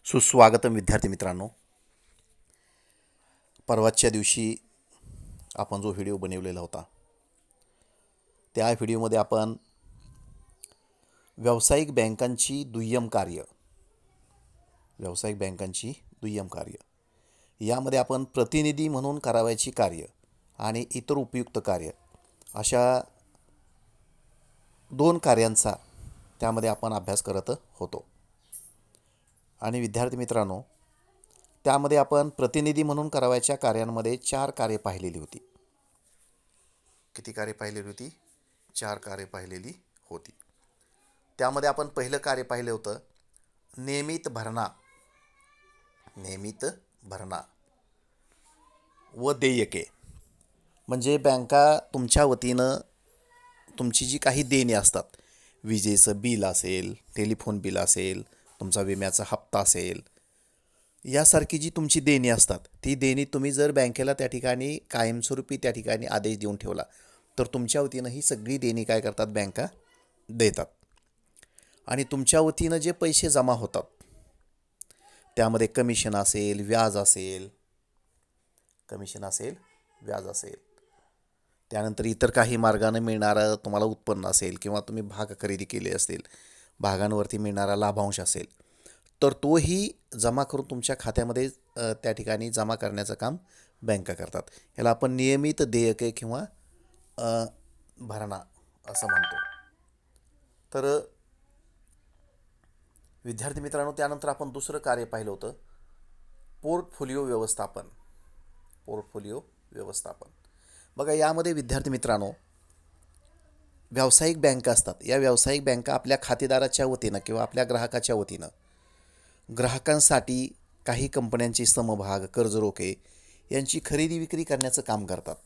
सुस्वागतम विद्यार्थी मित्रांनो. परवाच्या दिवशी आपण जो व्हिडिओ बनवलेला होता त्या व्हिडिओमध्ये आपण व्यावसायिक बँकांची दुय्यम कार्य यामध्ये आपण प्रतिनिधी म्हणून करावयाची कार्य आणि इतर उपयुक्त कार्य अशा दोन कार्यांचा त्यामध्ये आपण अभ्यास करत होतो. आणि विद्यार्थी मित्रांनो, त्यामध्ये आपण प्रतिनिधी म्हणून करावयाच्या कार्यांमध्ये 4 कार्य पाहिलेली होती. किती कार्य पाहिलेली होती? 4 कार्य पाहिलेली होती. त्यामध्ये आपण पहिलं कार्य पाहिलं होतं नियमित भरणा व देयके. म्हणजे बँका तुमच्या वतीनं तुमची जी काही देणी असतात, विजेचं बिल असेल, टेलिफोन बिल असेल, तुमचा विम्याचा हप्ता असेल, यासारखी जी तुमची देणी असतात ती देणी तुम्ही जर बँकेला त्या ठिकाणी कायमस्वरूपी त्या ठिकाणी आदेश देऊन ठेवला तर तुमच्या वतीनं ही सगळी देणी काय करतात? बँका देतात. आणि तुमच्या वतीनं जे पैसे जमा होतात त्यामध्ये कमिशन असेल, व्याज असेल, त्यानंतर इतर काही मार्गाने मिळणारं तुम्हाला उत्पन्न असेल किंवा तुम्ही भाग खरेदी केले असतील, भागांवरती मिळणारा लाभांश असेल, तर तोही जमा करून तुमच्या खात्यामध्ये त्या ठिकाणी जमा करण्याचं काम बँका करतात. याला आपण नियमित देयके किंवा भरणा असं म्हणतो. तर विद्यार्थी मित्रांनो, त्यानंतर आपण दुसरं कार्य पाहिलं होतं पोर्टफोलिओ व्यवस्थापन. बघा, यामध्ये विद्यार्थी मित्रांनो, व्यावसायिक बँका असतात. या व्यावसायिक बँका आपल्या खातेदाराच्या वतीनं किंवा आपल्या ग्राहकाच्या वतीनं ग्राहकांसाठी काही कंपन्यांचे समभाग, कर्ज रोखे यांची खरेदी विक्री करण्याचं काम करतात.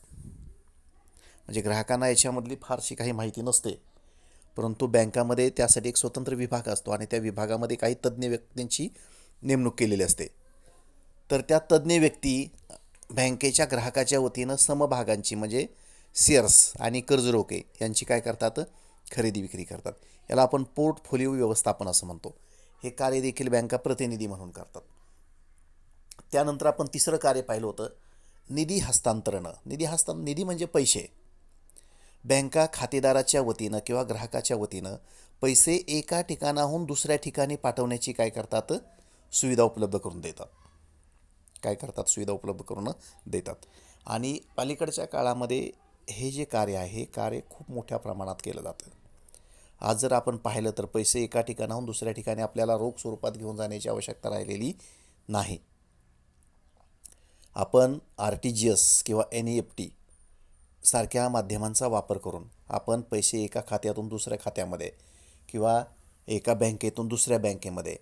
म्हणजे ग्राहकांना याच्यामधली फारशी काही माहिती नसते, परंतु बँकामध्ये त्यासाठी एक स्वतंत्र विभाग असतो आणि त्या विभागामध्ये काही तज्ज्ञ व्यक्तींची नेमणूक केलेली असते. तर त्या तज्ज्ञ व्यक्ती बँकेच्या ग्राहकाच्या वतीनं समभागांची म्हणजे शेअर्स आणि कर्ज रोखे यांची काय करतात? खरेदी विक्री करतात. याला आपण पोर्टफोलिओ व्यवस्थापन असं म्हणतो. हे कार्य देखील बँका प्रतिनिधी म्हणून करतात. त्यानंतर आपण तिसरं कार्य पाहिलं होतं निधी हस्तांतरण निधी म्हणजे पैसे. बँका खातेदाराच्या वतीनं किंवा ग्राहकाच्या वतीनं पैसे एका ठिकाणाहून दुसऱ्या ठिकाणी पाठवण्याची काय करतात? सुविधा उपलब्ध करून देतात. आणि अलीकडच्या काळामध्ये हे जे कार्य आहे हे कार्य खूप मोठ्या प्रमाणात केलं जातं. आज जर आपण पाहिलं तर पैसे एका ठिकाणाहून दुसऱ्या ठिकाणी आपल्याला रोख स्वरूपात घेऊन जाण्याची आवश्यकता राहिलेली नाही. आपण RTGS किंवा NEFT सारख्या माध्यमांचा वापर करून आपण पैसे एका खात्यातून दुसऱ्या खात्यामध्ये किंवा एका बँकेतून दुसऱ्या बँकेमध्ये,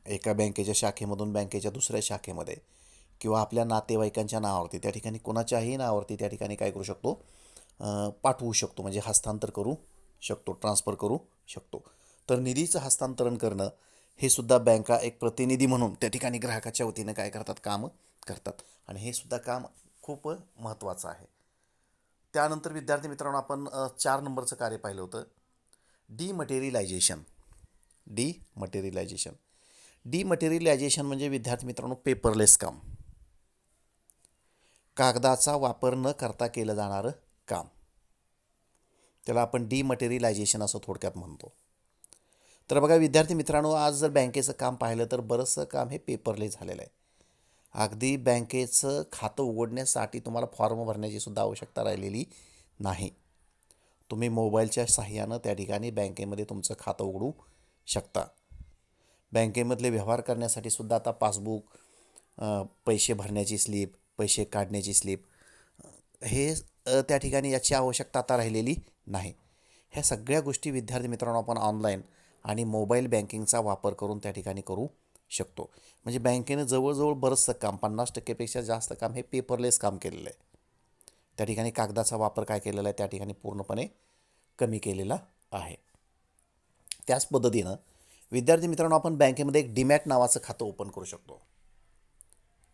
एका बँकेच्या शाखेमधून बँकेच्या दुसऱ्या शाखेमध्ये किंवा आपल्या नातेवाईकांच्या नावावरती त्या ठिकाणी कोणाच्याही नावावरती त्या ठिकाणी काय करू शकतो? पाठवू शकतो. म्हणजे हस्तांतर करू शकतो, ट्रान्सफर करू शकतो. तर निधीचं हस्तांतरण करणं हे सुद्धा बँका एक प्रतिनिधी म्हणून त्या ठिकाणी ग्राहकाच्या वतीनं काय करतात? काम करतात. आणि हे सुद्धा काम खूप महत्त्वाचं आहे. त्यानंतर विद्यार्थी मित्रांनो, आपण 4 नंबरचं कार्य पाहिलं होतं डिमटेरियलायझेशन म्हणजे विद्यार्थी मित्रांनो पेपरलेस काम. कागदाचा वापर न करता केलं जाणारं काम. त्याला आपण डिमटेरियलायझेशन असं थोडक्यात म्हणतो. तर बघा विद्यार्थी मित्रांनो, आज जर बँकेचं काम पाहिलं तर बरंचसं काम हे पेपरलेस झालेलं आहे. अगदी बँकेचं खातं उघडण्यासाठी तुम्हाला फॉर्म भरण्याची सुद्धा आवश्यकता राहिलेली नाही. तुम्ही मोबाईलच्या सहाय्यानं त्या ठिकाणी बँकेमध्ये तुमचं खातं उघडू शकता. बँकेमधले व्यवहार करण्यासाठी सुद्धा आता पासबुक, पैसे भरण्याची स्लिप, पैसे काढण्याची स्लिप हे त्या ठिकाणी याची आवश्यकता आता राहिलेली नाही. ह्या सगळ्या गोष्टी विद्यार्थी मित्रांनो आपण ऑनलाईन आणि मोबाईल बँकिंगचा वापर करून त्या ठिकाणी करू शकतो. म्हणजे बँकेनं जवळजवळ बरंचसं काम 50% जास्त काम हे पेपरलेस काम केलेलं आहे. त्या ठिकाणी कागदाचा वापर काय केलेला आहे? त्या ठिकाणी पूर्णपणे कमी केलेला आहे. त्याच पद्धतीनं विद्यार्थी मित्रांनो आपण बँकेमध्ये एक डीमॅट नावाचं खातं ओपन करू शकतो.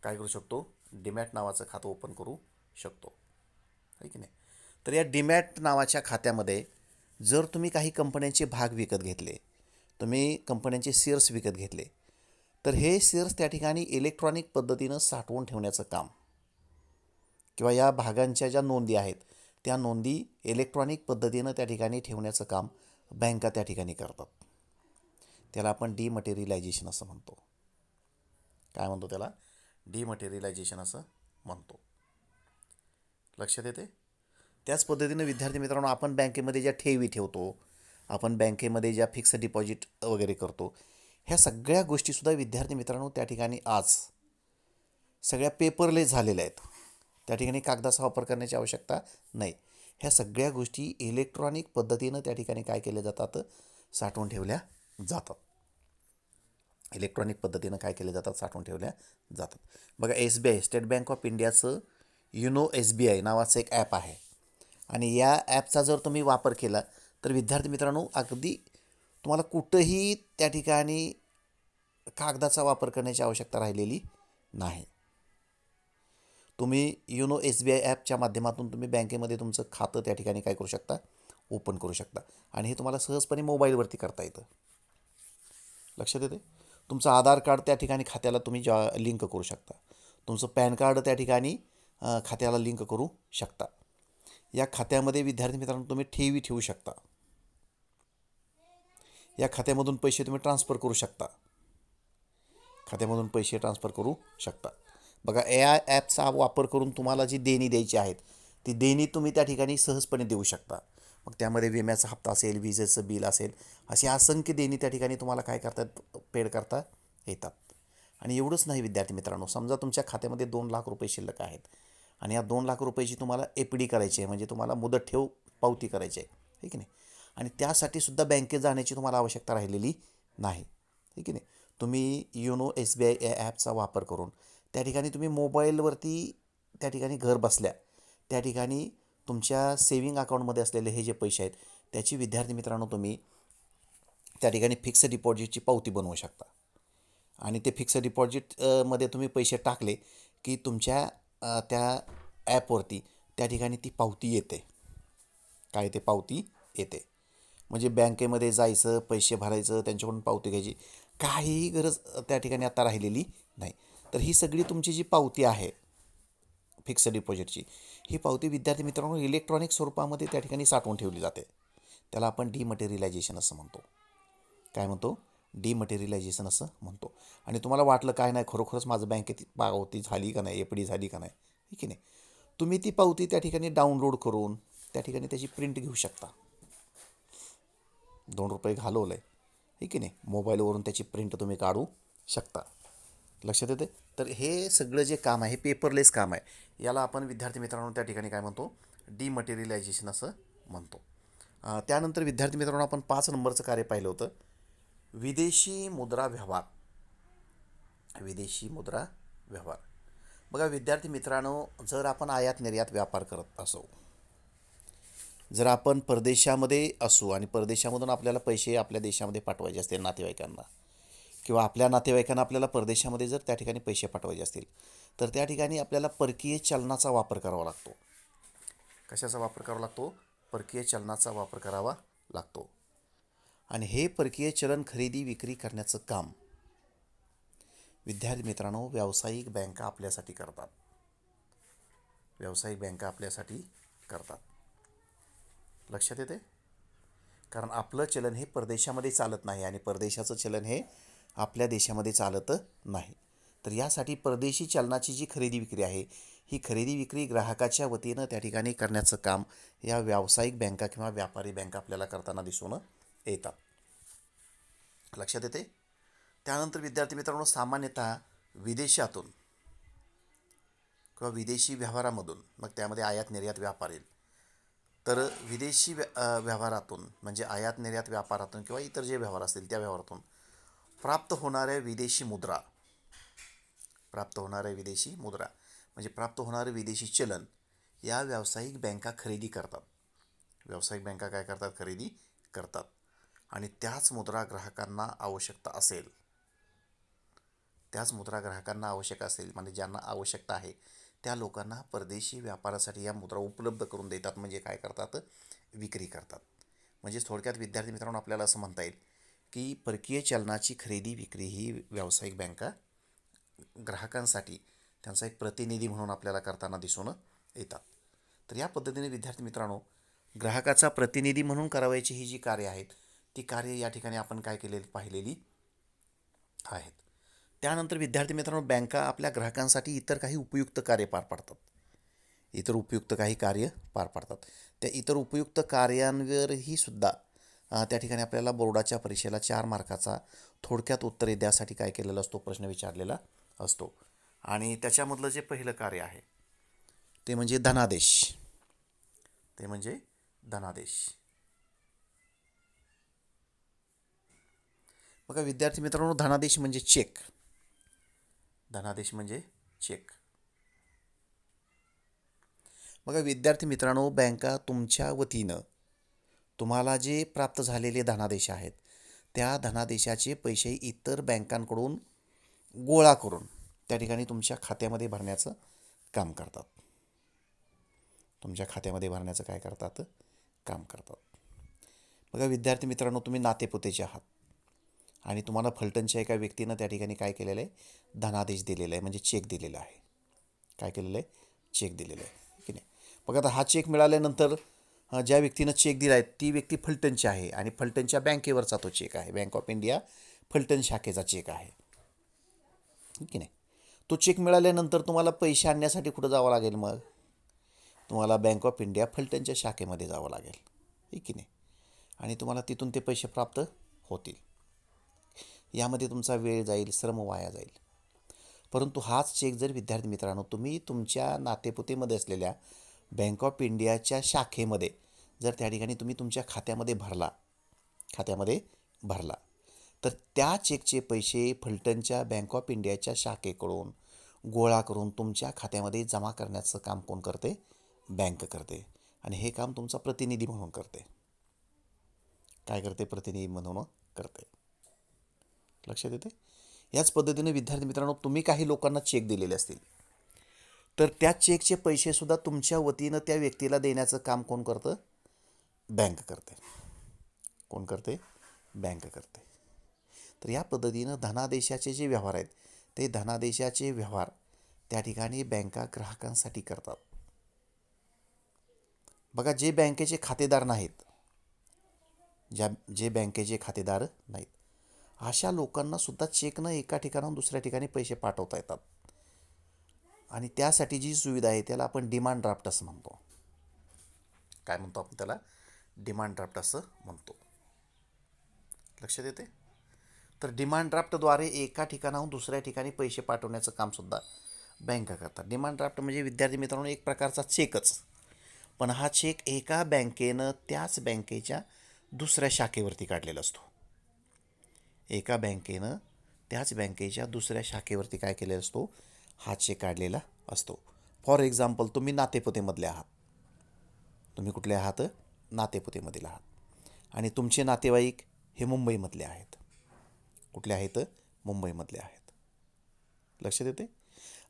काय करू शकतो? डीमॅट नावाचं खातं ओपन करू शकतो, आहे की नाही? तर या डीमॅट नावाच्या खात्यामध्ये जर तुम्ही काही कंपन्यांचे भाग विकत घेतले, तुम्ही कंपन्यांचे शेअर्स विकत घेतले, तर हे शेअर्स त्या ठिकाणी इलेक्ट्रॉनिक पद्धतीनं साठवून ठेवण्याचं काम किंवा या भागांच्या ज्या नोंदी आहेत त्या नोंदी इलेक्ट्रॉनिक पद्धतीनं त्या ठिकाणी ठेवण्याचं काम बँका त्या ठिकाणी करतात. त्याला आपण डिमटेरियलायझेशन असं म्हणतो. काय म्हणतो त्याला? डिमटेरियलायझेशन असं म्हणतो. लक्षात येते? त्याच पद्धतीनं विद्यार्थी मित्रांनो, आपण बँकेमध्ये ज्या ठेवी ठेवतो, आपण बँकेमध्ये ज्या फिक्स डिपॉझिट वगैरे करतो, ह्या सगळ्या गोष्टीसुद्धा विद्यार्थी मित्रांनो त्या ठिकाणी आज सगळ्या पेपरलेस झालेल्या आहेत. त्या ठिकाणी कागदाचा वापर करण्याची आवश्यकता नाही. ह्या सगळ्या गोष्टी इलेक्ट्रॉनिक पद्धतीनं त्या ठिकाणी काय केल्या जातात? साठवून ठेवल्या जातात. इलेक्ट्रॉनिक पद्धतीनं काय केले जातात? साठवून ठेवल्या जातात. बघा, SBI स्टेट बँक ऑफ इंडियाचं युनो SBI नावाचं एक ॲप आहे आणि या ॲपचा जर तुम्ही वापर केला तर विद्यार्थी मित्रांनो अगदी तुम्हाला कुठंही त्या ठिकाणी कागदाचा वापर करण्याची आवश्यकता राहिलेली नाही. तुम्ही युनो SBI ॲपच्या माध्यमातून तुम्ही बँकेमध्ये तुमचं खातं त्या ठिकाणी काय करू शकता? ओपन करू शकता आणि हे तुम्हाला सहजपणे मोबाईलवरती करता येतं. लक्षात येते? तुमचं आधार कार्ड त्या ठिकाणी खात्याला तुम्ही लिंक करू शकता. तुमचं पॅन कार्ड त्या ठिकाणी खात्याला लिंक करू शकता. या खात्यामध्ये विद्यार्थी मित्रांनो तुम्ही ठेवी ठेवू शकता. या खात्यामधून पैसे तुम्ही ट्रान्सफर करू शकता. खात्यामधून पैसे ट्रान्सफर करू शकता. बघा, या ॲपचा वापर करून तुम्हाला जी देणी द्यायची आहेत ती देणी तुम्ही त्या ठिकाणी सहजपणे देऊ शकता. मग त्यामध्ये विम्याचा हप्ता असेल, विजेचं बिल असेल, अशी असंख्य देणी त्या ठिकाणी तुम्हाला काय करतात? पेड करता येतात. आणि एवढंच नाही विद्यार्थी मित्रांनो, समजा तुमच्या खात्यामध्ये 2 लाख रुपये शिल्लक आहेत आणि या 2 लाख रुपयाची तुम्हाला FD करायची आहे, म्हणजे तुम्हाला मुदत ठेव पावती करायची आहे, आहे की नाही? आणि त्यासाठी सुद्धा बँकेत जाण्याची तुम्हाला आवश्यकता राहिलेली नाही, आहे की नाही? तुम्ही युनो SBI या ॲपचा वापर करून त्या ठिकाणी तुम्ही मोबाईलवरती त्या ठिकाणी घर बसल्या त्या ठिकाणी तुमच्या सेविंग अकाउंटमध्ये असलेले हे जे पैसे आहेत त्याची विद्यार्थी मित्रांनो तुम्ही त्या ठिकाणी फिक्स डिपॉझिटची पावती बनवू शकता. आणि ते फिक्स डिपॉझिट मध्ये तुम्ही पैसे टाकले की तुमच्या त्या ॲपवरती त्या ठिकाणी ती पावती येते. काय ते पावती येते? म्हणजे बँकेमध्ये जायचं, पैसे भरायचं, त्यांच्याकडून पावती घ्यायची काहीही गरज त्या ठिकाणी आता राहिलेली नाही. तर ही सगळी तुमची जी पावती आहे फिक्स डिपॉझिटची, ही पावती विद्यार्थी मित्रांनो इलेक्ट्रॉनिक स्वरूपामध्ये त्या ठिकाणी साठवून ठेवली जाते. त्याला आपण डिमटेरियलायझेशन असं म्हणतो. काय म्हणतो? डिमटेरियलायझेशन असं म्हणतो. आणि तुम्हाला वाटलं काय नाही, खरोखरच माझं बँकेत पावती झाली का नाही, FD झाली का नाही, ठीक की नाही, तुम्ही ती पावती त्या ठिकाणी डाउनलोड करून त्या ठिकाणी त्याची प्रिंट घेऊ शकता. 2 रुपये घालवलं आहे, ठीक की नाही, मोबाईलवरून त्याची प्रिंट तुम्ही काढू शकता. लक्षात येते? तर हे सगळं जे काम आहे हे पेपरलेस काम आहे. याला आपण विद्यार्थी मित्रांनो त्या ठिकाणी काय म्हणतो? डिमटेरियलायझेशन असं म्हणतो. त्यानंतर विद्यार्थी मित्रांनो आपण 5 नंबरचं कार्य पाहिलं होतं, विदेशी मुद्रा व्यवहार. विदेशी मुद्रा व्यवहार. बघा विद्यार्थी मित्रांनो, जर आपण आयात निर्यात व्यापार करत असो, जर आपण परदेशामध्ये असू आणि परदेशामधून आपल्याला पैसे आपल्या देशामध्ये पाठवायचे असतील नातेवाईकांना, किंवा आपल्या नातेवाईकांना आपल्याला परदेशामध्ये जर त्या ठिकाणी पैसे पाठवायचे असतील तर त्या ठिकाणी आपल्याला परकीय चलनाचा वापर करावा लागतो. कशाचा वापर करावा लागतो? परकीय चलनाचा वापर करावा लागतो. आणि हे परकीय चलन खरेदी विक्री करण्याचं काम विद्यार्थी मित्रांनो व्यावसायिक बँका आपल्यासाठी करतात. व्यावसायिक बँका आपल्यासाठी करतात. लक्षात येते? कारण आपलं चलन हे परदेशामध्ये चालत नाही आणि परदेशाचं चलन हे आपल्या देशामध्ये चालत नाही. तर यासाठी परदेशी चलनाची जी खरेदी विक्री आहे ही खरेदी विक्री ग्राहकाच्या वतीनं त्या ठिकाणी करण्याचं काम या व्यावसायिक बँका किंवा व्यापारी बँका आपल्याला करताना दिसून येतात. लक्षात येते? त्यानंतर विद्यार्थी मित्रांनो, सामान्यतः विदेशातून किंवा विदेशी व्यवहारामधून, मग त्यामध्ये आयात निर्यात व्यापार येईल, तर विदेशी व्यवहारातून म्हणजे आयात निर्यात व्यापारातून किंवा इतर जे व्यवहार असतील त्या व्यवहारातून प्राप्त होणाऱ्या विदेशी मुद्रा, म्हणजे प्राप्त होणारे विदेशी चलन या व्यावसायिक बँका खरेदी करतात. व्यावसायिक बँका काय करतात? खरेदी करतात. आणि त्याच मुद्रा ग्राहकांना आवश्यक असेल म्हणजे ज्यांना आवश्यकता आहे त्या लोकांना परदेशी व्यापारासाठी या मुद्रा उपलब्ध करून देतात. म्हणजे काय करतात? विक्री करतात. म्हणजे थोडक्यात विद्यार्थी मित्रांनो आपल्याला असं म्हणता येईल की परकीय चलनाची खरेदी विक्री ही व्यावसायिक बँका ग्राहकांसाठी त्यांचा एक प्रतिनिधी म्हणून आपल्याला करताना दिसून येतात. तर या पद्धतीने विद्यार्थी मित्रांनो, ग्राहकाचा प्रतिनिधी म्हणून करावयाची ही जी कार्य आहेत ती कार्य या ठिकाणी आपण काय केलेली पाहिलेली आहेत. त्यानंतर विद्यार्थी मित्रांनो, बँका आपल्या ग्राहकांसाठी इतर काही उपयुक्त कार्य पार पाडतात. इतर उपयुक्त काही कार्य पार पाडतात. त्या इतर उपयुक्त कार्यांवरही सुद्धा त्या ठिकाणी आपल्याला बोर्डाच्या परीक्षेला 4 मार्काचा थोडक्यात उत्तरे द्यासाठी काय केलेला असतो, प्रश्न विचारलेला असतो. आणि त्याच्यामधलं जे पहिलं कार्य आहे ते म्हणजे धनादेश. ते म्हणजे धनादेश. बघा विद्यार्थी मित्रांनो, धनादेश म्हणजे चेक. धनादेश म्हणजे चेक. बघा विद्यार्थी मित्रांनो, बँका तुमच्या वतीनं तुम्हाला जे प्राप्त झालेले धनादेश आहेत त्या धनादेशाचे पैसे इतर बँकांकडून गोळा करून त्या ठिकाणी तुमच्या खात्यामध्ये भरण्याचं काम करतात. तुमच्या खात्यामध्ये भरण्याचं काय करतात, काम करतात. बघा विद्यार्थी मित्रांनो, तुम्ही नातेपुतेचे आहात आणि तुम्हाला फलटणच्या एका व्यक्तीनं त्या ठिकाणी काय केलेलं आहे, धनादेश दिलेला आहे, म्हणजे चेक दिलेला आहे. काय केलेलं आहे, चेक दिलेला आहे की नाही. बघा आता हा चेक मिळाल्यानंतर ज्या व्यक्तीनं चेक दिला आहे ती व्यक्ती फलटणची आहे आणि फलटणच्या बँकेवरचा तो चेक आहे. बँक ऑफ इंडिया फलटण शाखेचा चेक आहे की नाही. तो चेक मिळाल्यानंतर तुम्हाला पैसे आणण्यासाठी कुठं जावं लागेल, मग तुम्हाला बँक ऑफ इंडिया फलटणच्या शाखेमध्ये जावं लागेल की नाही. आणि तुम्हाला तिथून ते पैसे प्राप्त होतील. यामध्ये तुमचा वेळ जाईल, श्रम वाया जाईल. परंतु हाच चेक जर विद्यार्थी मित्रांनो तुम्ही तुमच्या नातेपुतेमध्ये असलेल्या बँक ऑफ इंडियाच्या शाखेमध्ये जर त्या ठिकाणी तुम्ही तुमच्या खात्यामध्ये भरला तर त्या चेकचे पैसे फलटणच्या बँक ऑफ इंडियाच्या शाखेकडून गोळा करून तुमच्या खात्यामध्ये जमा करण्याचं काम कोण करते, बँक करते. आणि हे काम तुमचा प्रतिनिधी म्हणून करते. काय करते, प्रतिनिधी म्हणून करते. लक्षात येते. याच पद्धतीने विद्यार्थी मित्रांनो, तुम्ही काही लोकांना चेक दिलेले असतील तर त्या चेकचे पैसेसुद्धा तुमच्या वतीनं त्या व्यक्तीला देण्याचं काम कोण करतं, बँक करते. कोण करते, बँक करते. तर या पद्धतीनं धनादेशाचे जे व्यवहार आहेत ते धनादेशाचे व्यवहार त्या ठिकाणी बँका ग्राहकांसाठी करतात. बघा जे बँकेचे खातेदार नाहीत, जे बँकेचे खातेदार नाहीत अशा लोकांना सुद्धा चेकनं एका ठिकाणाहून दुसऱ्या ठिकाणी पैसे पाठवता येतात. आणि त्यासाठी जी सुविधा आहे त्याला आपण डिमांड ड्राफ्ट असं म्हणतो. काय म्हणतो आपण त्याला, डिमांड ड्राफ्ट असं म्हणतो. लक्षात येते. तर डिमांड ड्राफ्टद्वारे एका ठिकाणाहून दुसऱ्या ठिकाणी पैसे पाठवण्याचं कामसुद्धा बँका करतात. डिमांड ड्राफ्ट म्हणजे विद्यार्थी मित्रांनो एक प्रकारचा चेकच, पण हा चेक एका बँकेनं त्याच बँकेच्या दुसऱ्या शाखेवरती काढलेला असतो. एका बँकेनं त्याच बँकेच्या दुसऱ्या शाखेवरती काय केलेला असतो, हा चेक काढलेला असतो. फॉर एक्झाम्पल तुम्ही नातेपुतेमधले आहात. तुम्ही कुठले आहात, नातेपुतेमधील आहात. आणि तुमचे नातेवाईक हे मुंबईमधले आहेत. कुठले आहेत, मुंबईमधले आहेत. लक्षात येते.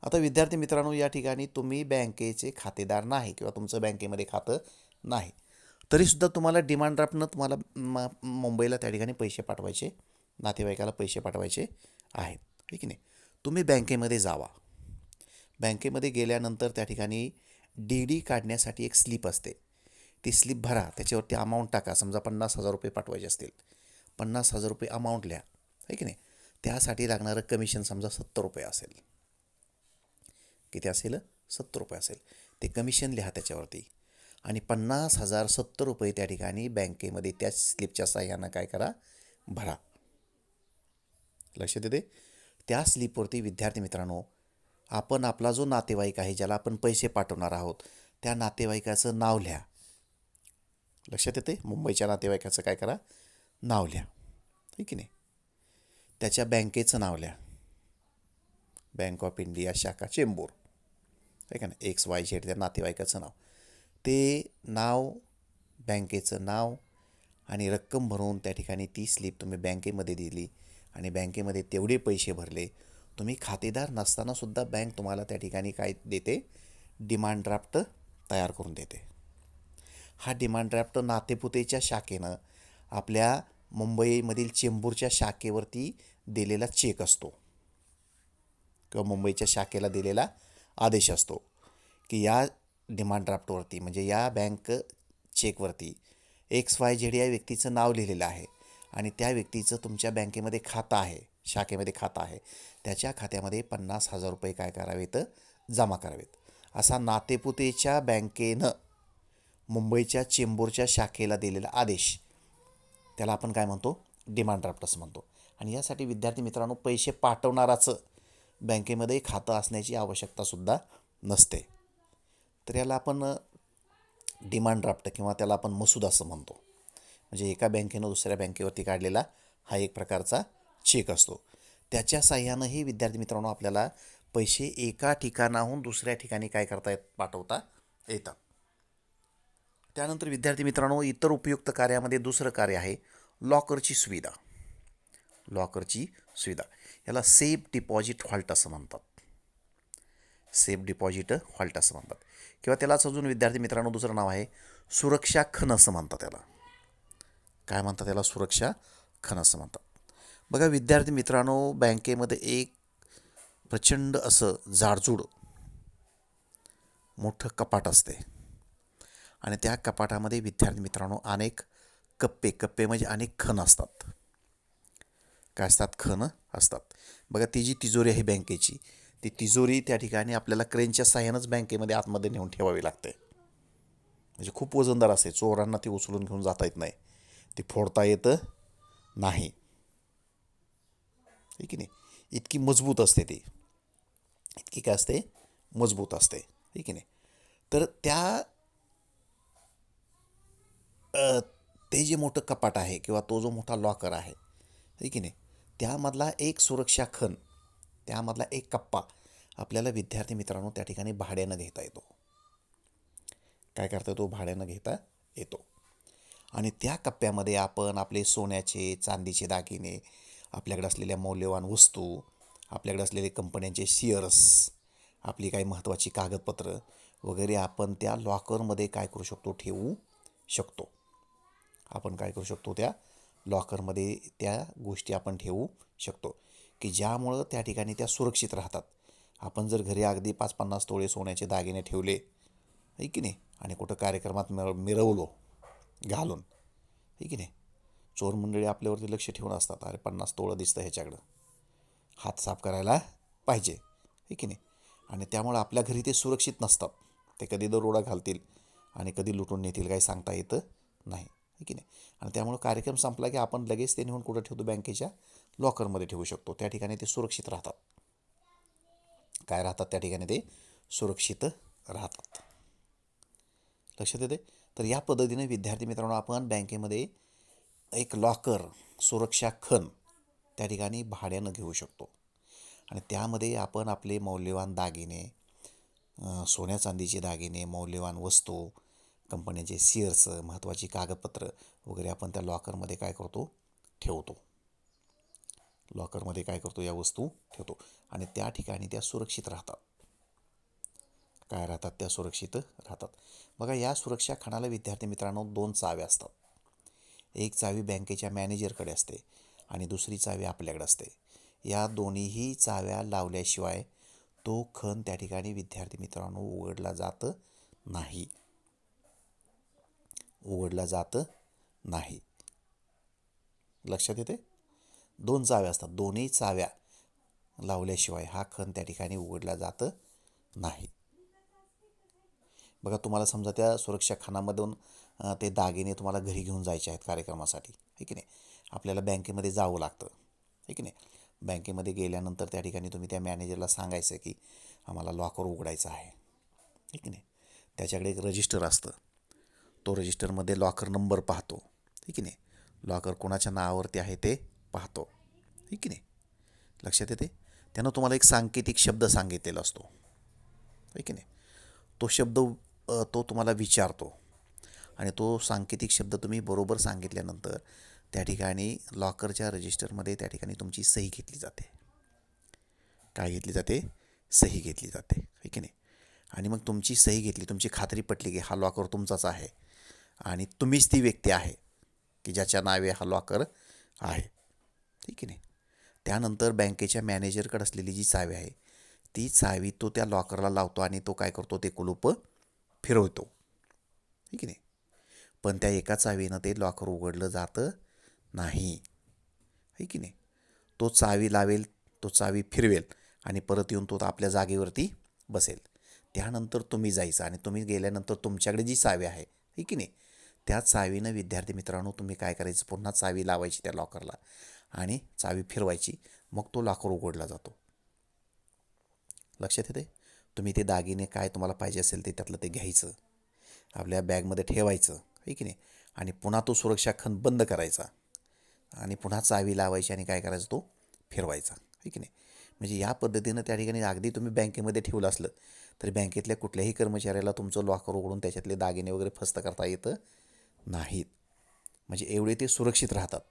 आता विद्यार्थी मित्रांनो, या ठिकाणी तुम्ही बँकेचे खातेदार नाही किंवा तुमचं बँकेमध्ये खातं नाही तरीसुद्धा तुम्हाला डिमांड ड्राफ्टनं तुम्हाला मुंबईला त्या ठिकाणी पैसे पाठवायचे, नातेवाईकाला पैसे पाठवायचे आहेत, आहे की नाही. तुम्ही बँकेमध्ये जावा. बँकेमध्ये गेल्यानंतर त्या ठिकाणी डी काढण्यासाठी एक स्लिप असते. ती स्लिप भरा, त्याच्यावरती अमाऊंट टाका. समजा 50,000 रुपये पाठवायचे असतील, 50,000 रुपये अमाऊंट लिहा, आहे की नाही. त्यासाठी लागणारं कमिशन समजा 70 रुपये असेल. किती असेल, 70 रुपये असेल. ते कमिशन लिहा त्याच्यावरती आणि 50,000 70 रुपये त्या ठिकाणी बँकेमध्ये त्या स्लिपच्या साह्यानं काय करा, भरा. लक्षात येते. त्या स्लिपवरती विद्यार्थी मित्रांनो आपण आपला जो नातेवाईक आहे ज्याला आपण पैसे पाठवणार आहोत त्या नातेवाईकाचं नाव लिहा. लक्षात येते. मुंबईच्या नातेवाईकाचं काय करा, नाव लिहा, आहे की नाही. त्याच्या बँकेचं नाव लिहा. बँक ऑफ इंडिया शाखा चेंबूर, आहे का नाही, XYZ त्या नातेवाईकाचं नाव. ते नाव, बँकेचं नाव आणि रक्कम भरून त्या ठिकाणी ती स्लिप तुम्ही बँकेमध्ये दिली आणि बँकेमध्ये तेवढे पैसे भरले. तुम्ही खातेदार नसतानासुद्धा बँक तुम्हाला त्या ठिकाणी काय देते, डिमांड ड्राफ्ट तयार करून देते. हा डिमांड ड्राफ्ट नातेपुतेच्या शाखेनं आपल्या मुंबईमधील चेंबूरच्या शाखेवरती दिलेला चेक असतो किंवा मुंबईच्या शाखेला दिलेला आदेश असतो की या डिमांड ड्राफ्टवरती म्हणजे या बँक चेकवरती XYZ या व्यक्तीचं नाव लिहिलेलं आहे आणि त्या व्यक्तीचं तुमच्या बँकेमध्ये खातं आहे, शाखेमध्ये खातं आहे, त्याच्या खात्यामध्ये 50,000 रुपये काय करावेत, जमा करावेत. असा नातेपुतेच्या बँकेनं मुंबईच्या चेंबूरच्या शाखेला दिलेला आदेश, त्याला आपण काय म्हणतो, डिमांड ड्राफ्ट असं म्हणतो. आणि यासाठी विद्यार्थी मित्रांनो पैसे पाठवणाराचं बँकेमध्ये खातं असण्याची आवश्यकतासुद्धा नसते. तर याला आपण डिमांड ड्राफ्ट किंवा त्याला आपण मसूद असं म्हणतो. म्हणजे एका बँकेनं दुसऱ्या बँकेवरती काढलेला हा एक प्रकारचा चेक असतो. त्याच्या साह्यानंही विद्यार्थी मित्रांनो आपल्याला पैसे एका ठिकाणाहून दुसऱ्या ठिकाणी काय करता पाठवता येतात. त्यानंतर विद्यार्थी मित्रांनो इतर उपयुक्त कार्यामध्ये दुसरं कार्य आहे लॉकरची सुविधा. लॉकरची सुविधा याला सेफ डिपॉझिट व्हॉल्ट असं म्हणतात. सेफ डिपॉझिट व्हॉल्ट असं म्हणतात किंवा त्यालाच अजून विद्यार्थी मित्रांनो दुसरं नाव आहे सुरक्षा खण असं म्हणतात. त्याला काय म्हणतात, त्याला सुरक्षा खण असं म्हणतात. बघा विद्यार्थी मित्रांनो बँकेमध्ये एक प्रचंड असं जाडजूड मोठं कपाट असते आणि त्या कपाटामध्ये विद्यार्थी मित्रांनो अनेक कप्पे म्हणजे अनेक खण असतात. काय असतात, खण असतात. बघा ती जी तिजोरी आहे बँकेची, ती तिजोरी त्या ठिकाणी आपल्याला क्रेनच्या साह्यानंच बँकेमध्ये आतमध्ये नेऊन ठेवावी लागते. म्हणजे खूप वजनदार असते, चोरांना ती उचलून घेऊन जाता येत नाही, ती फोडता येतं नाही, आहे की नाही. इतकी मजबूत असते ती, इतकी काय असते, मजबूत असते, आहे की नाही. तर ते जे मोठं कपाट आहे किंवा तो जो मोठा लॉकर आहे की नाही, त्यामधला एक सुरक्षा खण, त्यामधला एक कप्पा आपल्याला विद्यार्थी मित्रांनो त्या ठिकाणी भाड्यानं घेता येतो. काय करता येतो, भाड्यानं घेता येतो. आणि त्या कप्प्यामध्ये आपण आपले सोन्याचे चांदीचे दागिने, आपल्याकडे असलेल्या मौल्यवान वस्तू, आपल्याकडे असलेले कंपन्यांचे शेअर्स, आपली काही महत्त्वाची कागदपत्र वगैरे आपण त्या लॉकरमध्ये काय करू शकतो, ठेवू शकतो. आपण काय करू शकतो, त्या लॉकरमध्ये त्या गोष्टी आपण ठेवू शकतो की ज्यामुळं त्या ठिकाणी त्या सुरक्षित राहतात. आपण जर घरी अगदी 5-50 तोळे सोन्याचे दागिने ठेवले, आहे की नाही, आणि कुठं कार्यक्रमात मिरवलो घालून, आहे की नाही, चोर मंडळी आपल्यावरती लक्ष ठेवून असतात, अरे 50 तोळं दिसतं ह्याच्याकडं, हात साफ करायला पाहिजे, आहे की नाही. आणि त्यामुळं आपल्या घरी ते सुरक्षित नसतात, ते कधी दरोडा घालतील आणि कधी लुटून नेतील काही सांगता येतं नाही, आहे की नाही. आणि त्यामुळं कार्यक्रम संपला की आपण लगेच ते नेऊन कुठं ठेवतो, बँकेच्या लॉकरमध्ये ठेवू शकतो. त्या ठिकाणी ते सुरक्षित राहतात. काय राहतात, त्या ठिकाणी ते सुरक्षित राहतात. लक्षात येते. तर या पद्धतीने विद्यार्थी मित्रांनो आपण बँकेमध्ये एक लॉकर, सुरक्षा खण त्या ठिकाणी भाड्यानं घेऊ शकतो आणि त्यामध्ये आपण आपले मौल्यवान दागिने, सोन्या चांदीचे दागिने, मौल्यवान वस्तू, कंपन्यांचे शेअर्स, महत्त्वाची कागदपत्र वगैरे आपण त्या लॉकरमध्ये काय करतो, ठेवतो. लॉकरमध्ये काय करतो, या वस्तू ठेवतो आणि त्या ठिकाणी त्या सुरक्षित राहतात. काय राहतात, त्या सुरक्षित राहतात. बघा या सुरक्षा खणाला विद्यार्थी मित्रांनो 2 चाव्या असतात. एक चावी बँकेच्या मॅनेजरकडे असते आणि दुसरी चावी आपल्याकडे असते. या दोन्हीही चाव्या लावल्याशिवाय तो खण त्या ठिकाणी विद्यार्थी मित्रांनो उघडला जात नाही. उघडला जात नाही. लक्षात येते. 2 चाव्या असतात, दोन्ही चाव्या लावल्याशिवाय हा खण त्या ठिकाणी उघडला जात नाही. बघा तुम्हाला समजा त्या सुरक्षा खणामधून ते दागिने तुम्हाला घरी घेऊन जायचे आहेत कार्यक्रमासाठी, आहे की नाही. आपल्याला बँकेमध्ये जावं लागतं, आहे की नाही. बँकेमध्ये गेल्यानंतर त्या ठिकाणी तुम्ही त्या मॅनेजरला सांगायचं की आम्हाला लॉकर उघडायचं आहे, आहे की नाही. त्याच्याकडे एक रजिस्टर असतं, तो रजिस्टरमध्ये लॉकर नंबर पाहतो, आहे की नाही. लॉकर कोणाच्या नावावरती आहे ते पाहतो, आहे की नाही. लक्षात येते. त्यानं तुम्हाला एक सांकेतिक शब्द सांगितलेला असतो, आहे की नाही. तो शब्द तो तुम्हाला विचारतो आणि तो सांकेतिक शब्द तुम्ही बरोबर सांगितल्यानंतर त्या ठिकाणी लॉकरच्या रजिस्टरमध्ये त्या ठिकाणी तुमची सही घेतली जाते. काय घेतली जाते, सही घेतली जाते, आहे की नाही. आणि मग तुमची सही घेतली, तुमची खात्री पटली की हा लॉकर तुमचाच आहे आणि तुम्हीच ती व्यक्ती आहे की ज्याच्या नावे हा लॉकर आहे. ठीक आहे नाही. त्यानंतर बँकेच्या मॅनेजरकडे असलेली जी चावी आहे ती चावी तो त्या लॉकरला लावतो आणि तो काय करतो, ते कुलूप फिरवतो. ठीक आहे नाही. पण त्या एका चावीनं ते लॉकर उघडलं जातं नाही. आहे की नाही. तो चावी लावेल, तो चावी फिरवेल आणि परत येऊन तो आपल्या जागेवरती बसेल. त्यानंतर तुम्ही जायचं आणि तुम्ही गेल्यानंतर तुमच्याकडे जी चावी आहे, आहे की नाही, त्या चावीनं विद्यार्थी मित्रांनो तुम्ही काय करायचं, पुन्हा चावी लावायची त्या लॉकरला आणि चावी फिरवायची. मग तो लॉकर उघडला जातो. लक्षात येते. तुम्ही ते दागिने काय तुम्हाला पाहिजे असेल ते त्यातलं ते घ्यायचं, आपल्या बॅगमध्ये ठेवायचं, आहे की नाही, आणि पुन्हा तो सुरक्षा खण बंद करायचा आणि पुन्हा चावी लावायची आणि काय करायचं, तो फिरवायचा. आहे की नाही. म्हणजे या पद्धतीनं त्या ठिकाणी अगदी तुम्ही बँकेमध्ये ठेवलं असलं तरी बँकेतल्या कुठल्याही कर्मचाऱ्याला तुमचं लॉकर उघडून त्याच्यातले दागिने वगैरे फस्त करता येतं नाहीत. म्हणजे एवढे ते सुरक्षित राहतात.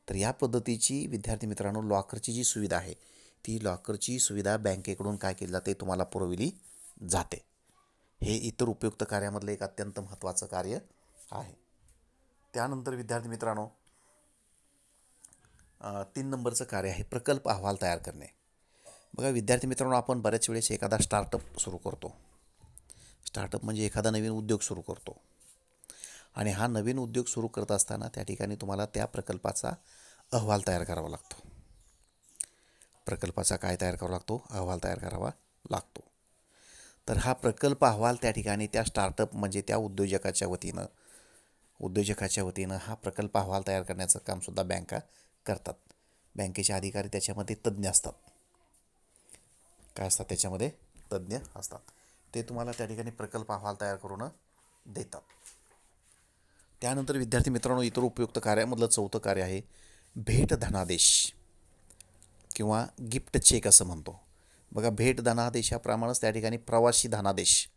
तर या पद्धतीची विद्यार्थी मित्रांनो लॉकरची जी सुविधा आहे ती लॉकरची सुविधा बँकेकडून काय केली जाते, तुम्हाला पुरवली जाते. हे इतर उपयुक्त कार्यामधलं एक अत्यंत महत्त्वाचं कार्य आहे. त्यानंतर विद्यार्थी मित्रांनो 3 नंबरचं कार्य आहे प्रकल्प अहवाल तयार करणे. बघा विद्यार्थी मित्रांनो, आपण बऱ्याच वेळेस एखादा स्टार्टअप सुरू करतो. स्टार्टअप म्हणजे एखादा नवीन उद्योग सुरू करतो आणि हा नवीन उद्योग सुरू करत असताना त्या ठिकाणी तुम्हाला त्या प्रकल्पाचा अहवाल तयार करावा लागतो. प्रकल्पाचा काय तयार करावा लागतो, अहवाल तयार करावा लागतो. तर हा प्रकल्प अहवाल त्या ठिकाणी त्या स्टार्टअप म्हणजे त्या उद्योजकाच्या वतीनं हा प्रकल्प अहवाल तयार करण्याचं कामसुद्धा बँका करतात. बँकेचे अधिकारी त्याच्यामध्ये तज्ज्ञ असतात. काय असतात त्याच्यामध्ये, तज्ज्ञ असतात. ते तुम्हाला त्या ठिकाणी प्रकल्प अहवाल तयार करून देतात. त्यानंतर विद्यार्थी मित्रांनो इतर उपयुक्त कार्यामधलं 4थं कार्य आहे भेट धनादेश किंवा गिफ्ट चेक असं म्हणतो. बघा भेट धनादेशाप्रमाणेच त्या ठिकाणी प्रवासी धनादेश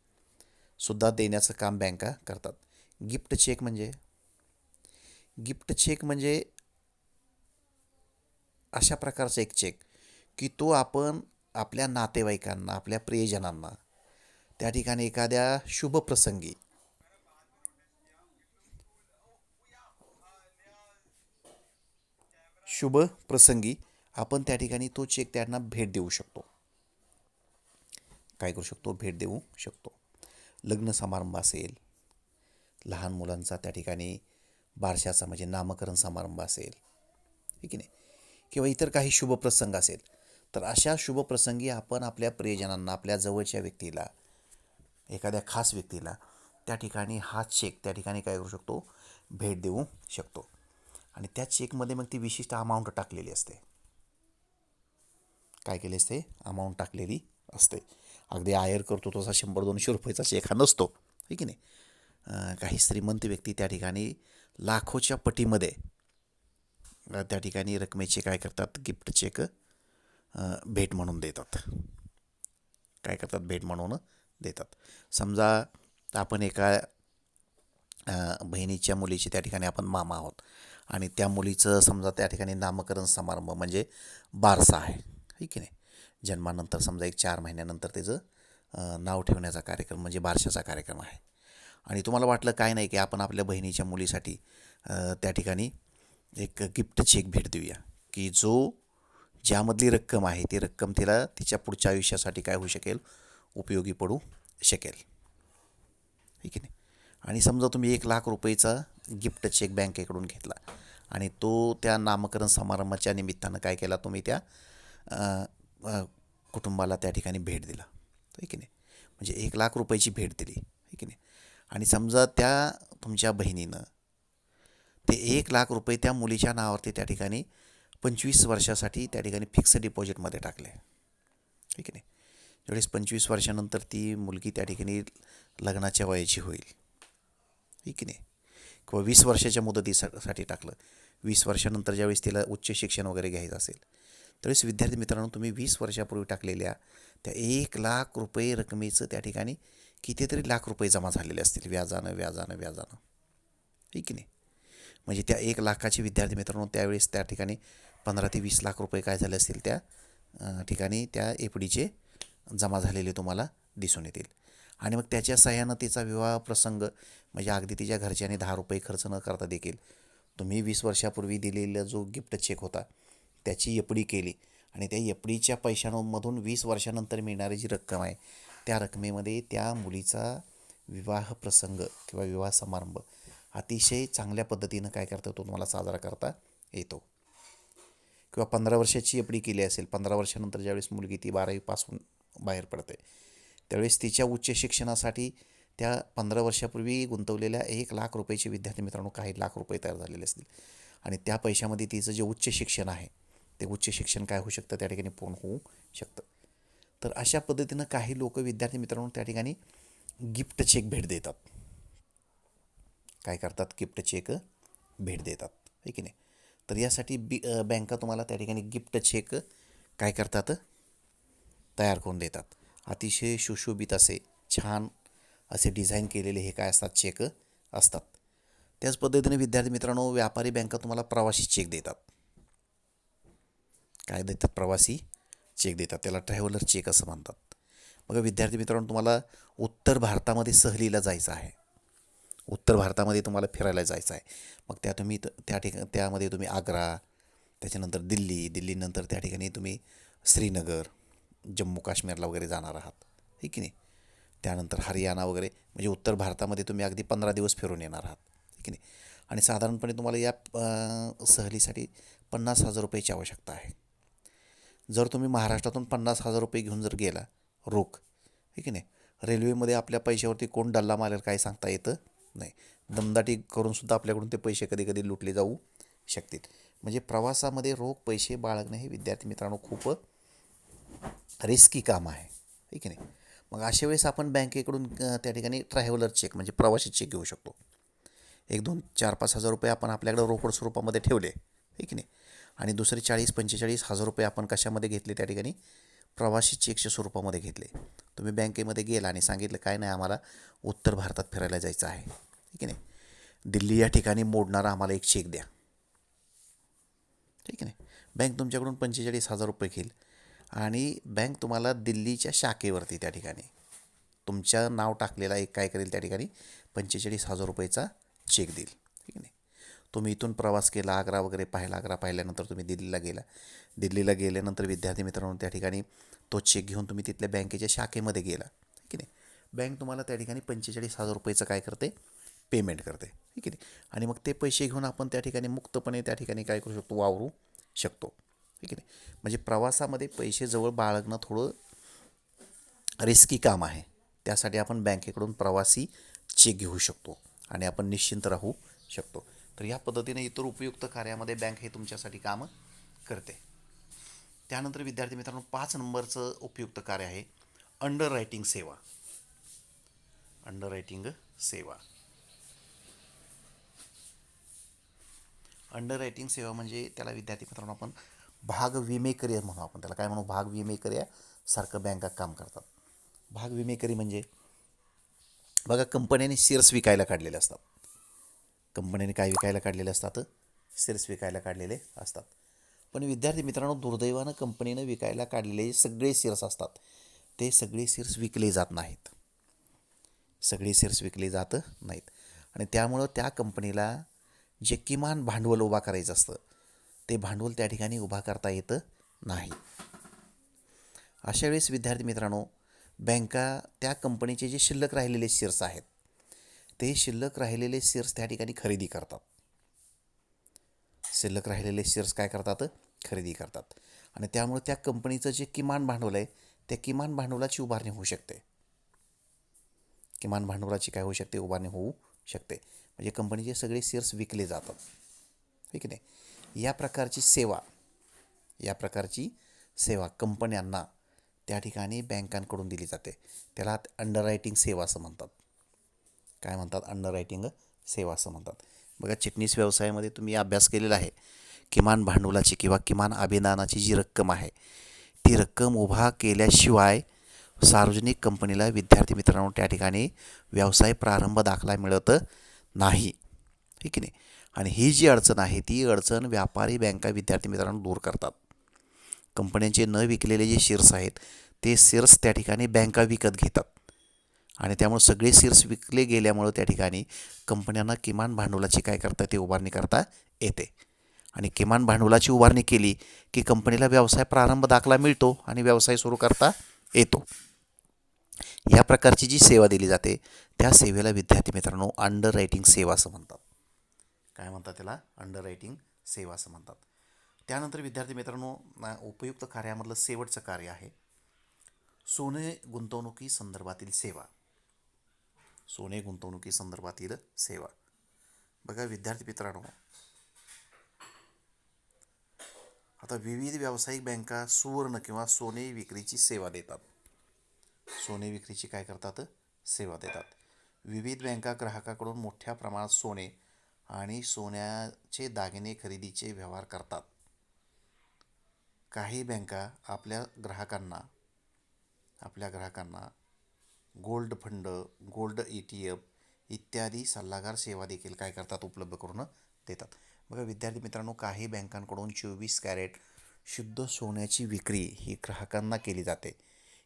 सुद्धा देण्याचं काम बँका करतात. गिफ्ट चेक म्हणजे अशा प्रकारचा एक चेक की तो आपण आपल्या नातेवाईकांना, आपल्या प्रियजनांना त्या ठिकाणी एखाद्या शुभ प्रसंगी आपण त्या ठिकाणी तो चेक त्यांना भेट देऊ शकतो. काय करू शकतो, भेट देऊ शकतो. लग्न समारंभ असेल, लहान मुलांचा त्या ठिकाणी बारशाचा म्हणजे नामकरण समारंभ असेल, ठीक आहे नाही, किंवा इतर काही शुभप्रसंग असेल, तर अशा शुभप्रसंगी आपण आपल्या प्रियजनांना, आपल्या जवळच्या व्यक्तीला, एखाद्या खास व्यक्तीला त्या ठिकाणी हा चेक त्या ठिकाणी काय करू शकतो, भेट देऊ शकतो. आणि त्या चेकमध्ये मग ती विशिष्ट अमाऊंट टाकलेली असते. काय केले असते, अमाऊंट टाकलेली असते. अगदी आयर करतो तसा 100-200 रुपयाचा चेक हा नसतो, आहे की नाही. काही श्रीमंत व्यक्ती त्या ठिकाणी लाखोच्या पटीमध्ये त्या ठिकाणी रकमेचे काय करतात, गिफ्ट चेक भेट म्हणून देतात. काय करतात, भेट म्हणून देतात. समजा आपण एका बहिणीच्या मुलीचे त्या ठिकाणी आपण मामा आहोत आणि त्या मुलीचं समजा त्या ठिकाणी नामकरण समारंभ म्हणजे बारसा आहे, है की नाही. जन्मानंतर समजा एक 4 महिन्यानंतर त्याचं नाव ठेवण्याचा कार्यक्रम म्हणजे बारशाचा कार्यक्रम आहे. आणि तुम्हाला वाटलं काय नाही की आपण आपल्या बहिणीच्या मुलीसाठी त्या ठिकाणी एक गिफ्ट चेक भेट देऊया की ज्यामधली रक्कम आहे ती रक्कम तिला तिच्या पुढच्या आयुष्यासाठी काय होऊ शकेल, उपयोगी पडू शकेल, ठीक आहे नाही. आणि समजा तुम्ही 1,00,000 रुपयेचा गिफ्ट चेक बँकेकडून घेतला आणि तो त्या नामकरण समारंभाच्या निमित्तानं काय केला, तुम्ही त्या कुटुंबाला त्या ठिकाणी भेट दिला, ठीक आहे नाही. म्हणजे 1,00,000 रुपयाची भेट दिली, ठीक आहे नाही. आणि समजा त्या तुमच्या बहिणीनं ते 1,00,000 रुपये त्या मुलीच्या नावावरती त्या ठिकाणी 25 वर्षासाठी त्या ठिकाणी फिक्स डिपॉझिटमध्ये टाकले, ठीक आहे नाही. ज्यावेळेस 25 वर्षानंतर ती मुलगी त्या ठिकाणी लग्नाच्या वयाची होईल, ठीक आहे नाही, किंवा 20 वर्षाच्या मुदतीसाठी टाकलं. 20 वर्षानंतर ज्यावेळेस तिला उच्च शिक्षण वगैरे घ्यायचं असेल त्यावेळेस विद्यार्थी मित्रांनो तुम्ही 20 वर्षापूर्वी टाकलेल्या त्या 1,00,000 रुपये रकमेचं त्या ठिकाणी कितीतरी लाख रुपये जमा झालेले असतील व्याजानं, ठीक आहे नाही. म्हणजे त्या 1,00,000चे विद्यार्थी मित्रांनो त्यावेळेस त्या ठिकाणी 15 ते 20 लाख रुपये काय झाले असतील त्या ठिकाणी त्या एफडीचे जमा झालेले तुम्हाला दिसून येतील. आणि मग त्याच्या सहाय्यानं तिचा विवाह प्रसंग म्हणजे अगदी तिच्या घरच्यांनी 10 रुपये खर्च न करता देखील तुम्ही 20 वर्षापूर्वी दिलेला जो गिफ्ट चेक होता त्याची एफ डी केली आणि त्या एफ डीच्या पैशांमधून 20 वर्षानंतर मिळणारी जी रक्कम आहे त्या रकमेमध्ये त्या मुलीचा विवाह प्रसंग किंवा विवाह समारंभ अतिशय चांगल्या पद्धतीनं काय करता येतो, तुम्हाला साजरा करता येतो. किंवा 15 वर्षाची एफ डी केली असेल, 15 वर्षानंतर ज्यावेळेस मुलगी ती 12वी पासून बाहेर पडते त्यावेळेस तिच्या उच्च शिक्षणासाठी त्या 15 वर्षापूर्वी गुंतवलेल्या 1,00,000 रुपयाचे विद्यार्थी मित्रांनो काही लाख रुपये तयार झालेले असतील आणि त्या पैशामध्ये तिचं जे उच्च शिक्षण आहे ते उच्च शिक्षण काय होऊ शकतं, त्या ठिकाणी पूर्ण होऊ शकतं. तर अशा पद्धतीनं काही लोक विद्यार्थी मित्रांनो त्या ठिकाणी गिफ्ट चेक भेट देतात. काय करतात, गिफ्ट चेक भेट देतात, आहे की नाही. तर यासाठी बँका तुम्हाला त्या ठिकाणी गिफ्ट चेक काय करतात, तयार करून देतात. अतिशय सुशोभित असे छान असे डिझाईन केलेले हे काय असतात, चेक असतात. त्याच पद्धतीने विद्यार्थी मित्रांनो व्यापारी बँका तुम्हाला प्रवासी चेक देतात. काय देतात, प्रवासी चेक देतात, त्याला ट्रॅव्हलर चेक असं म्हणतात. बघा विद्यार्थी मित्रांनो तुम्हाला उत्तर भारतामध्ये सहलीला जायचं आहे, उत्तर भारतामध्ये तुम्हाला फिरायला जायचं आहे. मग त्यामध्ये तुम्ही आग्रा, त्याच्यानंतर दिल्लीनंतर त्या ठिकाणी तुम्ही श्रीनगर, जम्मू काश्मीरला वगैरे जाणार आहात, आहे की नाही. त्यानंतर हरियाणा वगैरे म्हणजे उत्तर भारतामध्ये तुम्ही अगदी 15 दिवस फिरून येणार आहात, आहे की नाही. आणि साधारणपणे तुम्हाला या सहलीसाठी 50,000 रुपयाची आवश्यकता आहे. जर तुम्ही महाराष्ट्रातून 50,000 रुपये घेऊन जर गेला रोख, आहे की नाही, रेल्वेमध्ये आपल्या पैशावरती कोण डल्ला मारेल काय सांगता येतं नाही. दमदाटी करूनसुद्धा आपल्याकडून ते पैसे कधी कधी लुटले जाऊ शकतील. म्हणजे प्रवासामध्ये रोख पैसे बाळगणे हे विद्यार्थी मित्रांनो खूप रिस्की काम आहे, आहे की नाही. मग अशा वेळेस आपण बँकेकडून त्या ठिकाणी ट्रॅव्हलर चेक म्हणजे प्रवासी चेक घेऊ शकतो. 1, 2, 4, 5,000 रुपये आपण आपल्याकडे रोकड स्वरूपामध्ये ठेवले, आहे की नाही. आणि दुसरे 40-45,000 रुपये आपण कशामध्ये घेतले, त्या ठिकाणी प्रवासी चेकच्या स्वरूपामध्ये घेतले. तुम्ही बँकेमध्ये गेला आणि सांगितलं काय नाही आम्हाला उत्तर भारतात फिरायला जायचं आहे, ठीक आहे नाही, दिल्ली या ठिकाणी मोडणारा आम्हाला एक चेक द्या, ठीक आहे नाही. बँक तुमच्याकडून 45,000 रुपये घेईल आणि बँक तुम्हाला दिल्लीच्या शाखेवरती त्या ठिकाणी तुमचं नाव टाकलेला एक काय करेल, त्या ठिकाणी 45,000 रुपयेचा चेक देईल, ठीक आहे नाही. तुम्ही इथून प्रवास केला, आग्रा वगैरे पाहिला, आग्रा पाहिल्यानंतर तुम्ही दिल्लीला गेला, दिल्लीला गेल्यानंतर विद्यार्थी मित्रांनो त्या ठिकाणी तो चेक घेऊन तुम्ही तिथल्या बँकेच्या शाखेमध्ये गेला, ठीक आहे. बँक तुम्हाला त्या ठिकाणी 45,000 रुपयेचं काय करते, पेमेंट करते, ठीक आहे. आणि मग ते पैसे घेऊन आपण त्या ठिकाणी मुक्तपणे त्या ठिकाणी काय करू शकतो, वावरू शकतो, ठीक आहे. म्हणजे प्रवासामध्ये पैसे जवळ बाळगणं थोडं रिस्की काम आहे. त्यासाठी आपण बँकेकडून प्रवासी चेक घेऊ शकतो आणि आपण निश्चिंत राहू शकतो. तर या पद्धतीने इतर उपयुक्त कार्यामध्ये बँक हे तुमच्यासाठी काम करते. त्यानंतर विद्यार्थी मित्रांनो 5 नंबरचं उपयुक्त कार्य आहे अंडर रायटिंग सेवा. अंडर रायटिंग सेवा, अंडर रायटिंग सेवा म्हणजे त्याला विद्यार्थी मित्रांनो आपण भाग विमेकरी म्हणू, आपण त्याला काय म्हणू, भाग विमेकरी सारखं बँका काम करतात. भाग विमेकरी म्हणजे बघा कंपन्यांनी शेअर्स विकायला काढलेले असतात. कंपनीने काय विकायला काढलेले असतात, शेअर्स विकायला काढलेले असतात. पण विद्यार्थी मित्रांनो दुर्दैवानं कंपनीनं विकायला काढलेले सगळे शेअर्स असतात ते सगळे शेअर्स विकले जात नाहीत, सगळे शेअर्स विकले जात नाहीत. आणि त्यामुळं त्या कंपनीला जे किमान भांडवल उभा करायचं असतं ते भांडवल त्या ठिकाणी उभा करता येतं नाही. अशा वेळेस विद्यार्थी मित्रांनो बँका त्या कंपनीचे जे शिल्लक राहिलेले शेअर्स आहेत ते शिल्लक राहिलेले शेअर्स त्या ठिकाणी खरेदी करतात. शिल्लक राहिलेले शेअर्स काय करतात, खरेदी करतात. आणि त्यामुळे त्या कंपनीचं जे किमान भांडवल आहे त्या किमान भांडवलाची उभारणी होऊ शकते, किमान भांडवलाची काय होऊ शकते, उभारणी होऊ शकते. म्हणजे कंपनीचे सगळे शेअर्स विकले जातात, ठीक आहे. या प्रकारची सेवा कंपन्यांना त्या ठिकाणी बँकांकडून दिली जाते. त्याला अंडर रायटिंग सेवा असं म्हणतात. काय म्हणतात, अंडर रायटिंग सेवा असं म्हणतात. बघा चिटणीस व्यवसायामध्ये तुम्ही अभ्यास केलेला आहे. किमान भांडवलाची किंवा किमान अभिदानाची जी रक्कम आहे ती रक्कम उभा केल्याशिवाय सार्वजनिक कंपनीला विद्यार्थी मित्रांनो त्या ठिकाणी व्यवसाय प्रारंभ दाखला मिळत नाही, ठीक आहे नाही. आणि ही जी अडचण आहे ती अडचण व्यापारी बँका विद्यार्थी मित्रांनो दूर करतात. कंपन्यांचे न विकलेले जे शेअर्स आहेत ते शेअर्स त्या ठिकाणी बँका विकत घेतात आणि त्यामुळे सगळे शेअर्स विकले गेल्यामुळं त्या ठिकाणी कंपन्यांना किमान भांडवलाची काय करता ते उभारणी करता येते आणि किमान भांडवलाची उभारणी केली की कंपनीला व्यवसाय प्रारंभ दाखला मिळतो आणि व्यवसाय सुरू करता येतो. या प्रकारची जी सेवा दिली जाते त्या सेवेला विद्यार्थी मित्रांनो अंडर रायटिंग सेवा असं म्हणतात. काय म्हणतात त्याला? अंडर रायटिंग सेवा असं म्हणतात. त्यानंतर विद्यार्थी मित्रांनो उपयुक्त कार्यामधलं शेवटचं कार्य आहे सोने गुंतवणुकी संदर्भातील सेवा. सोने गुंतवणुकी संदर्भातील सेवा. बघा विद्यार्थी मित्रांनो, आता विविध व्यावसायिक बँका सुवर्ण किंवा सोने विक्रीची सेवा देतात. सोने विक्रीची काय करतात? सेवा देतात. विविध बँका ग्राहकाकडून मोठ्या प्रमाणात सोने आणि सोन्याचे दागिने खरेदीचे व्यवहार करतात. काही बँका आपल्या ग्राहकांना गोल्ड फंड, गोल्ड ETF इत्यादी सल्लागार सेवा देखील काय करतात? उपलब्ध करून देतात. बघा विद्यार्थी मित्रांनो, काही बँकांकडून 24 कॅरेट शुद्ध सोन्याची विक्री ही ग्राहकांना केली जाते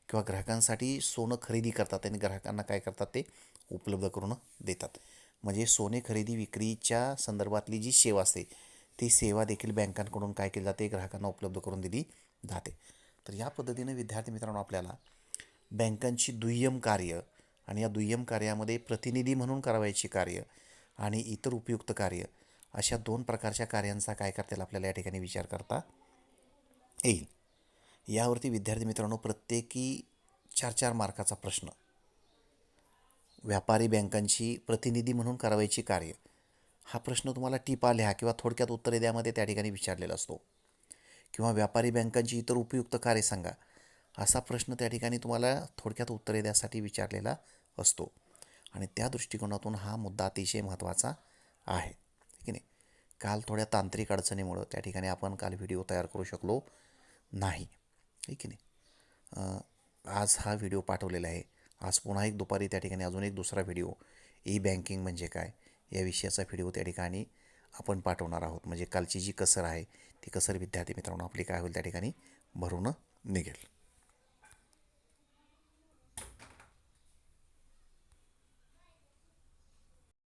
किंवा ग्राहकांसाठी सोनं खरेदी करतात आणि ग्राहकांना काय करतात? ते उपलब्ध करून देतात. म्हणजे सोने खरेदी विक्रीच्या संदर्भातली जी सेवा असते ती सेवा देखील बँकांकडून काय केली जाते? ग्राहकांना उपलब्ध करून दिली जाते. तर या पद्धतीने विद्यार्थी मित्रांनो आपल्याला बँकांची दुय्यम कार्य आणि या दुय्यम कार्यामध्ये प्रतिनिधी म्हणून करावयाची कार्य आणि इतर उपयुक्त कार्य अशा 2 प्रकारच्या कार्यांचा काय करता येईल आपल्याला या ठिकाणी विचार करता येईल. यावरती विद्यार्थी मित्रांनो प्रत्येकी 4-4 मार्काचा प्रश्न. व्यापारी बँकांची प्रतिनिधी म्हणून करावयाची कार्य हा प्रश्न तुम्हाला टिपा लिहा किंवा थोडक्यात उत्तरे द्यामध्ये त्या ठिकाणी विचारलेला असतो. किंवा व्यापारी बँकांची इतर उपयुक्त कार्य सांगा असा प्रश्न त्या ठिकाणी तुम्हाला थोडक्यात उत्तरे द्यासाठी विचारलेला असतो. आणि त्या दृष्टिकोनातून हा मुद्दा अतिशय महत्त्वाचा आहे की नाही. काल थोड्या तांत्रिक अडचणीमुळं त्या ठिकाणी आपण काल व्हिडिओ तयार करू शकलो नाही, आहे की नाही. आज हा व्हिडिओ पाठवलेला आहे. आज पुन्हा एक दुपारी त्या ठिकाणी अजून एक दुसरा व्हिडिओ बँकिंग म्हणजे काय या विषयाचा व्हिडिओ त्या ठिकाणी आपण पाठवणार आहोत. म्हणजे कालची जी कसर आहे ती कसर विद्यार्थी मित्रांनो आपली काय होईल त्या ठिकाणी भरून निघेल.